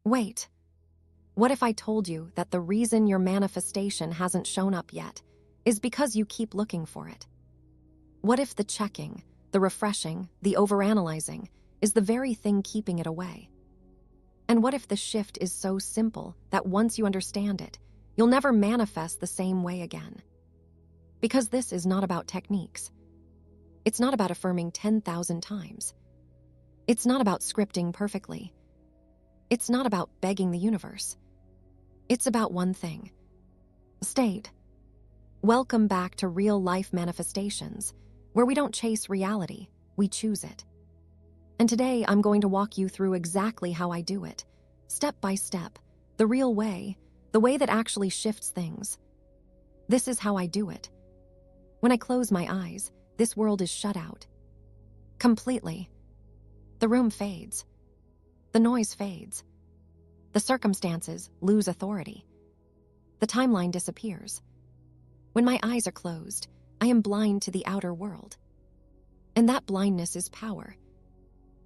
Wait, what if I told you that the reason your manifestation hasn't shown up yet is because you keep looking for it? What if the checking, the refreshing, the overanalyzing is the very thing keeping it away? And what if the shift is so simple that once you understand it, you'll never manifest the same way again? Because this is not about techniques. It's not about affirming 10,000 times. It's not about scripting perfectly. It's not about begging the universe. It's about one thing. State. Welcome back to real-life manifestations, where we don't chase reality, we choose it. And today I'm going to walk you through exactly how I do it, step by step, the real way, the way that actually shifts things. This is how I do it. When I close my eyes, this world is shut out. Completely. The room fades. The noise fades. The circumstances lose authority. The timeline disappears. When my eyes are closed, I am blind to the outer world. And that blindness is power.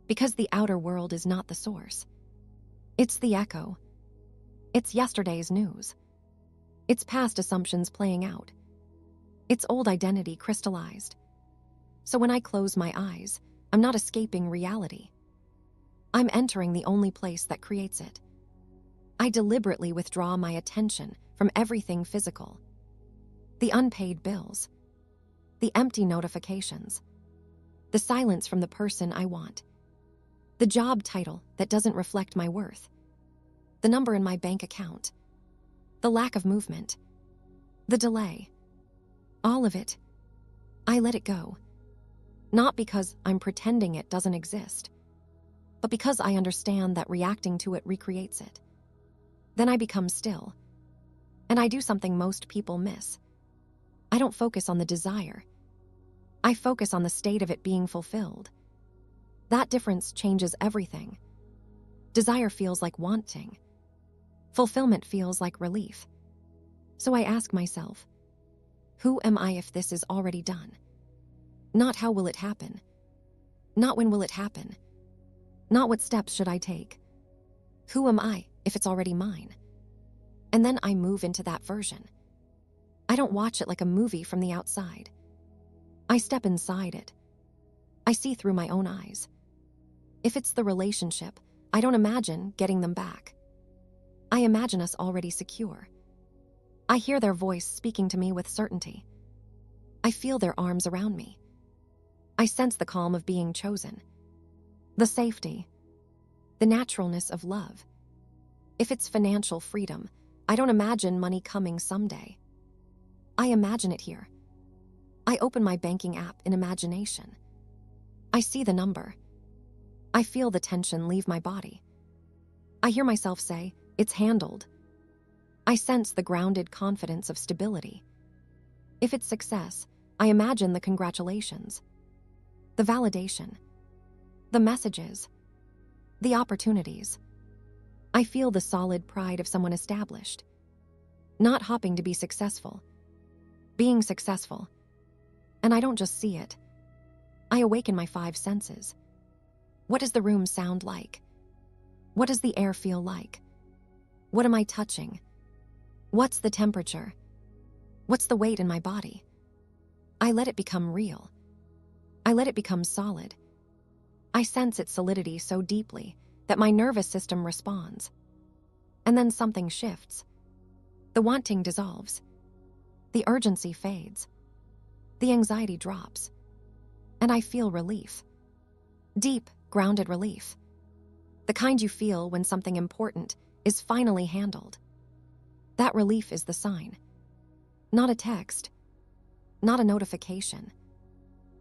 Because the outer world is not the source. It's the echo. It's yesterday's news. It's past assumptions playing out. It's old identity crystallized. So when I close my eyes, I'm not escaping reality. I'm entering the only place that creates it. I deliberately withdraw my attention from everything physical. The unpaid bills. The empty notifications. The silence from the person I want. The job title that doesn't reflect my worth. The number in my bank account. The lack of movement. The delay. All of it. I let it go. Not because I'm pretending it doesn't exist, but because I understand that reacting to it recreates it. Then I become still. And I do something most people miss. I don't focus on the desire. I focus on the state of it being fulfilled. That difference changes everything. Desire feels like wanting. Fulfillment feels like relief. So I ask myself, who am I if this is already done? Not how will it happen. Not when will it happen. Not what steps should I take. Who am I if it's already mine? And then I move into that version. I don't watch it like a movie from the outside. I step inside it. I see through my own eyes. If it's the relationship, I don't imagine getting them back. I imagine us already secure. I hear their voice speaking to me with certainty. I feel their arms around me. I sense the calm of being chosen. The safety. The naturalness of love. If it's financial freedom, I don't imagine money coming someday. I imagine it here. I open my banking app in imagination. I see the number. I feel the tension leave my body. I hear myself say, "It's handled." I sense the grounded confidence of stability. If it's success, I imagine the congratulations, the validation, the messages, the opportunities. I feel the solid pride of someone established. Not hopping to be successful. Being successful. And I don't just see it. I awaken my 5 senses. What does the room sound like? What does the air feel like? What am I touching? What's the temperature? What's the weight in my body? I let it become real. I let it become solid. I sense its solidity so deeply that my nervous system responds. And then something shifts. The wanting dissolves. The urgency fades. The anxiety drops. And I feel relief. Deep, grounded relief. The kind you feel when something important is finally handled. That relief is the sign. Not a text. Not a notification.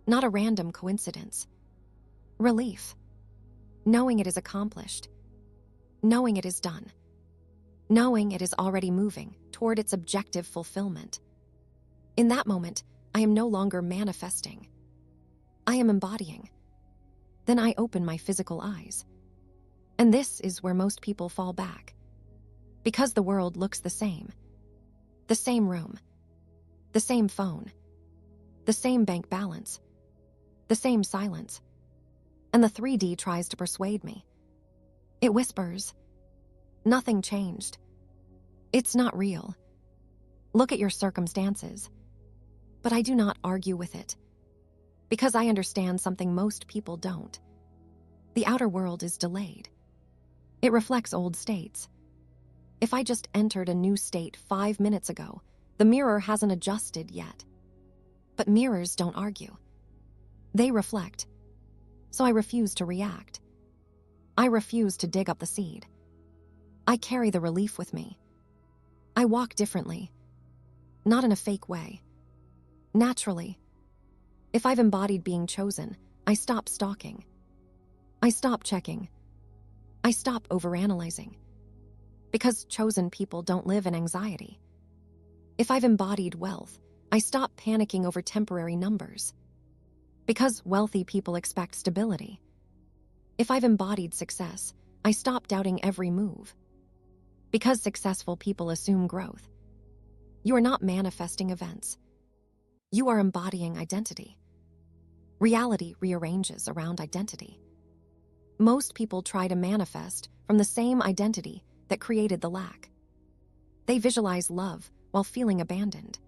Not a random coincidence. Relief. Knowing it is accomplished. Knowing it is done. Knowing it is already moving toward its objective fulfillment. In that moment, I am no longer manifesting. I am embodying. Then I open my physical eyes. And this is where most people fall back. Because the world looks the same. The same room. The same phone. The same bank balance. The same silence. And the 3D tries to persuade me. It whispers, Nothing changed. It's not real. Look at your circumstances. But I do not argue with it, because I understand something most people don't. The outer world is delayed. It reflects old states. If I just entered a new state 5 minutes ago, the mirror hasn't adjusted yet. But mirrors don't argue. They reflect. So I refuse to react. I refuse to dig up the seed. I carry the relief with me. I walk differently, not in a fake way. Naturally. If I've embodied being chosen, I stop stalking. I stop checking. I stop overanalyzing. Because chosen people don't live in anxiety. If I've embodied wealth, I stop panicking over temporary numbers. Because wealthy people expect stability. If I've embodied success, I stop doubting every move. Because successful people assume growth. You are not manifesting events. You are embodying identity. Reality rearranges around identity. Most people try to manifest from the same identity that created the lack. They visualize love while feeling abandoned.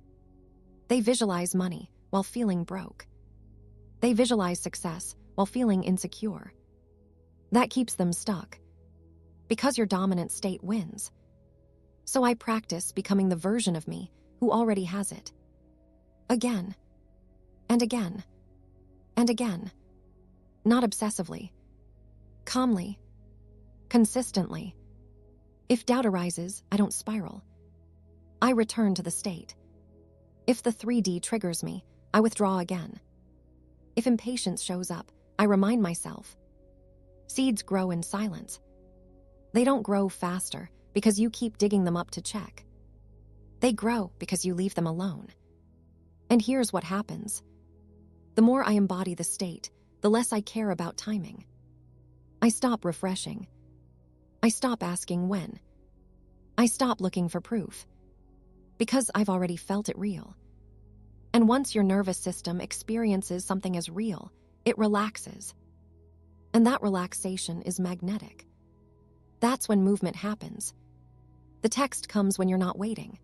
They visualize money while feeling broke. They visualize success while feeling insecure. That keeps them stuck. Because your dominant state wins. So I practice becoming the version of me who already has it. Again, and again, and again. Not obsessively. Calmly. Consistently. If doubt arises, I don't spiral. I return to the state. If the 3D triggers me, I withdraw again. If impatience shows up, I remind myself. Seeds grow in silence. They don't grow faster because you keep digging them up to check. They grow because you leave them alone. And here's what happens. The more I embody the state, the less I care about timing. I stop refreshing. I stop asking when. I stop looking for proof. Because I've already felt it real. And once your nervous system experiences something as real, it relaxes. And that relaxation is magnetic. That's when movement happens. The text comes when you're not waiting.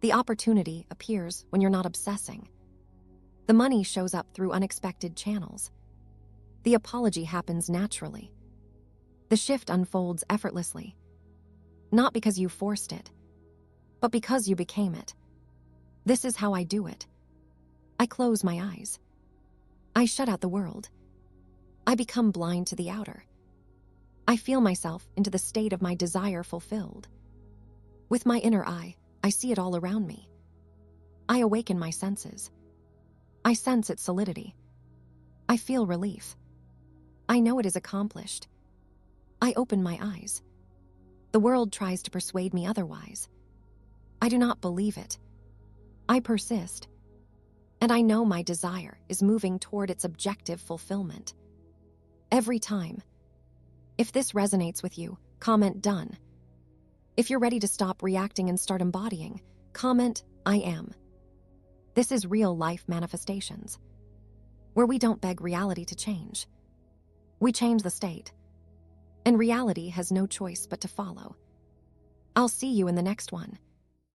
The opportunity appears when you're not obsessing. The money shows up through unexpected channels. The apology happens naturally. The shift unfolds effortlessly. Not because you forced it, but because you became it. This is how I do it. I close my eyes. I shut out the world. I become blind to the outer. I feel myself into the state of my desire fulfilled. With my inner eye, I see it all around me. I awaken my senses. I sense its solidity. I feel relief. I know it is accomplished. I open my eyes. The world tries to persuade me otherwise. I do not believe it. I persist. And I know my desire is moving toward its objective fulfillment. Every time. If this resonates with you, comment done. If you're ready to stop reacting and start embodying, comment I am. This is real life manifestations, where we don't beg reality to change. We change the state, and reality has no choice but to follow. I'll see you in the next one.